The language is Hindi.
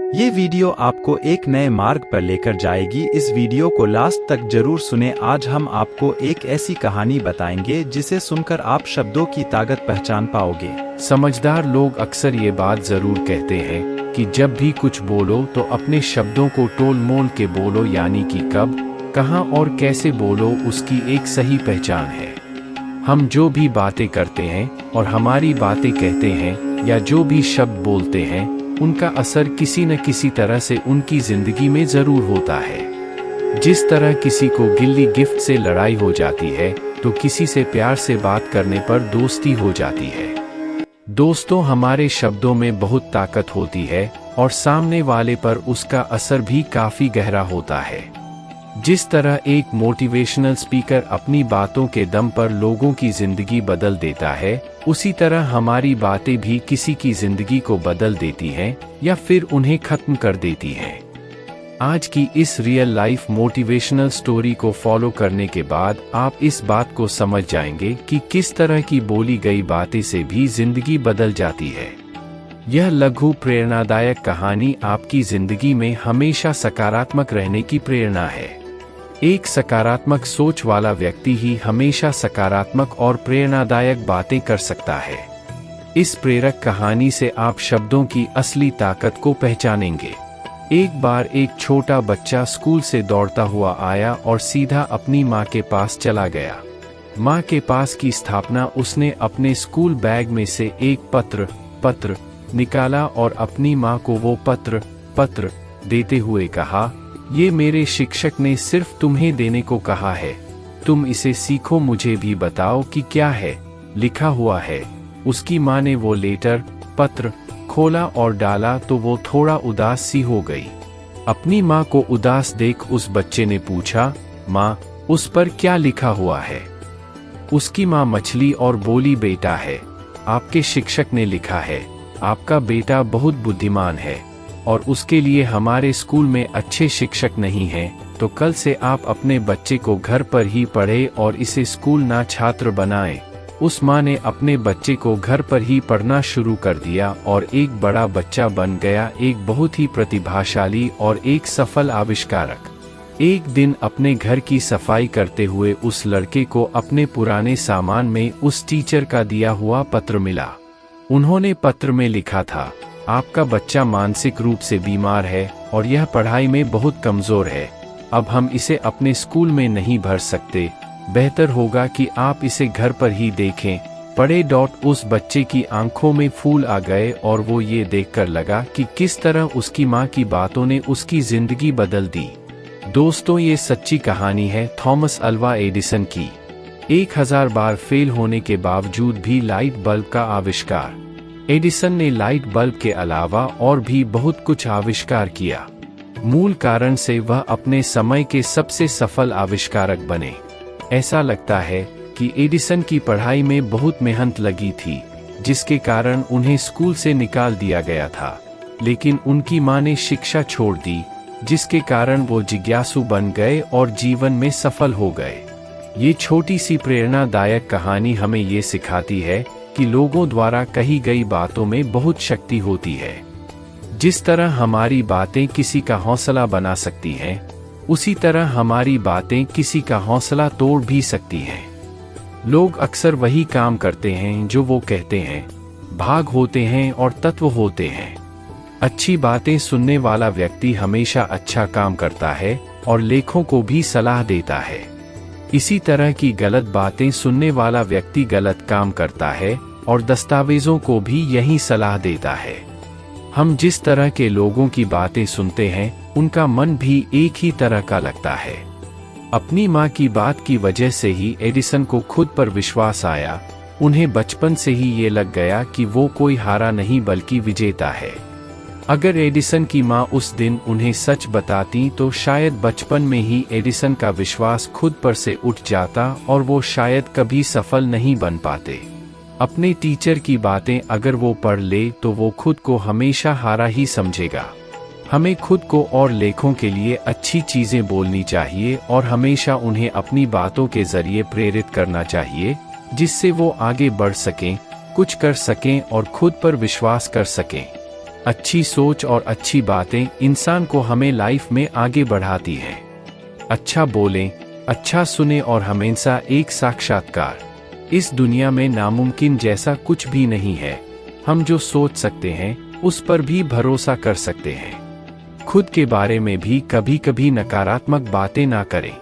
ये वीडियो आपको एक नए मार्ग पर लेकर जाएगी। इस वीडियो को लास्ट तक जरूर सुने। आज हम आपको एक ऐसी कहानी बताएंगे जिसे सुनकर आप शब्दों की ताकत पहचान पाओगे। समझदार लोग अक्सर ये बात जरूर कहते हैं कि जब भी कुछ बोलो तो अपने शब्दों को टोल मोल के बोलो, यानी कि कब, कहाँ और कैसे बोलो उसकी एक सही पहचान है। हम जो भी बातें करते हैं और हमारी बातें कहते हैं या जो भी शब्द बोलते हैं, उनका असर किसी न किसी तरह से उनकी जिंदगी में जरूर होता है। जिस तरह किसी को गिल्ली गिफ्ट से लड़ाई हो जाती है, तो किसी से प्यार से बात करने पर दोस्ती हो जाती है। दोस्तों, हमारे शब्दों में बहुत ताकत होती है और सामने वाले पर उसका असर भी काफी गहरा होता है। जिस तरह एक मोटिवेशनल स्पीकर अपनी बातों के दम पर लोगों की जिंदगी बदल देता है, उसी तरह हमारी बातें भी किसी की जिंदगी को बदल देती हैं या फिर उन्हें खत्म कर देती हैं। आज की इस रियल लाइफ मोटिवेशनल स्टोरी को फॉलो करने के बाद आप इस बात को समझ जाएंगे कि किस तरह की बोली गई बातें से भी जिंदगी बदल जाती है। यह लघु प्रेरणादायक कहानी आपकी जिंदगी में हमेशा सकारात्मक रहने की प्रेरणा है। एक सकारात्मक सोच वाला व्यक्ति ही हमेशा सकारात्मक और प्रेरणादायक बातें कर सकता है। इस प्रेरक कहानी से आप शब्दों की असली ताकत को पहचानेंगे। एक बार एक छोटा बच्चा स्कूल से दौड़ता हुआ आया और सीधा अपनी माँ के पास चला गया। माँ के पास की स्थापना उसने अपने स्कूल बैग में से एक पत्र निकाला और अपनी माँ को वो पत्र देते हुए कहा, ये मेरे शिक्षक ने सिर्फ तुम्हें देने को कहा है, तुम इसे सीखो, मुझे भी बताओ कि क्या है लिखा हुआ है। उसकी माँ ने वो पत्र खोला और डाला तो वो थोड़ा उदास सी हो गई। अपनी माँ को उदास देख उस बच्चे ने पूछा, माँ, उस पर क्या लिखा हुआ है? उसकी माँ मछली और बोली, बेटा है, आपके शिक्षक ने लिखा है, आपका बेटा बहुत बुद्धिमान है और उसके लिए हमारे स्कूल में अच्छे शिक्षक नहीं हैं, तो कल से आप अपने बच्चे को घर पर ही पढ़े और इसे स्कूल ना छात्र बनाएं। उस माँ ने अपने बच्चे को घर पर ही पढ़ना शुरू कर दिया और एक बड़ा बच्चा बन गया, एक बहुत ही प्रतिभाशाली और एक सफल आविष्कारक। एक दिन अपने घर की सफाई करते हुए उस लड़के को अपने पुराने सामान में उस टीचर का दिया हुआ पत्र मिला। उन्होंने पत्र में लिखा था, आपका बच्चा मानसिक रूप से बीमार है और यह पढ़ाई में बहुत कमजोर है। अब हम इसे अपने स्कूल में नहीं भर सकते, बेहतर होगा कि आप इसे घर पर ही देखें, पढ़े। उस बच्चे की आंखों में फूल आ गए और वो ये देखकर लगा कि किस तरह उसकी माँ की बातों ने उसकी जिंदगी बदल दी। दोस्तों, ये सच्ची कहानी है थॉमस अल्वा एडिसन की। 1000 बार फेल होने के बावजूद भी लाइट बल्ब का आविष्कार। एडिसन ने लाइट बल्ब के अलावा और भी बहुत कुछ आविष्कार किया। मूल कारण से वह अपने समय के सबसे सफल आविष्कारक बने। ऐसा लगता है कि एडिसन की पढ़ाई में बहुत मेहनत लगी थी, जिसके कारण उन्हें स्कूल से निकाल दिया गया था। लेकिन उनकी माँ ने शिक्षा छोड़ दी, जिसके कारण वो जिज्ञासु बन गए और जीवन में सफल हो गए। ये छोटी सी प्रेरणादायक कहानी हमें ये सिखाती है कि लोगों द्वारा कही गई बातों में बहुत शक्ति होती है। जिस तरह हमारी बातें किसी का हौसला बना सकती हैं, उसी तरह हमारी बातें किसी का हौसला तोड़ भी सकती हैं। लोग अक्सर वही काम करते हैं जो वो कहते हैं, भाग होते हैं और तत्व होते हैं। अच्छी बातें सुनने वाला व्यक्ति हमेशा अच्छा काम करता है और लेखों को भी सलाह देता है। इसी तरह की गलत बातें सुनने वाला व्यक्ति गलत काम करता है और दस्तावेजों को भी यही सलाह देता है। हम जिस तरह के लोगों की बातें सुनते हैं, उनका मन भी एक ही तरह का लगता है। अपनी माँ की बात की वजह से ही एडिसन को खुद पर विश्वास आया। उन्हें बचपन से ही ये लग गया कि वो कोई हारा नहीं बल्कि विजेता है। अगर एडिसन की माँ उस दिन उन्हें सच बताती तो शायद बचपन में ही एडिसन का विश्वास खुद पर से उठ जाता और वो शायद कभी सफल नहीं बन पाते। अपने टीचर की बातें अगर वो पढ़ ले तो वो खुद को हमेशा हारा ही समझेगा। हमें खुद को और लेखों के लिए अच्छी चीजें बोलनी चाहिए और हमेशा उन्हें अपनी बातों के जरिए प्रेरित करना चाहिए, जिससे वो आगे बढ़ सकें, कुछ कर सकें और खुद पर विश्वास कर सकें। अच्छी सोच और अच्छी बातें इंसान को हमें लाइफ में आगे बढ़ाती है। अच्छा बोलें, अच्छा सुने और हमेशा एक साक्षात्कार। इस दुनिया में नामुमकिन जैसा कुछ भी नहीं है। हम जो सोच सकते हैं उस पर भी भरोसा कर सकते हैं। खुद के बारे में भी कभी कभी नकारात्मक बातें ना करें।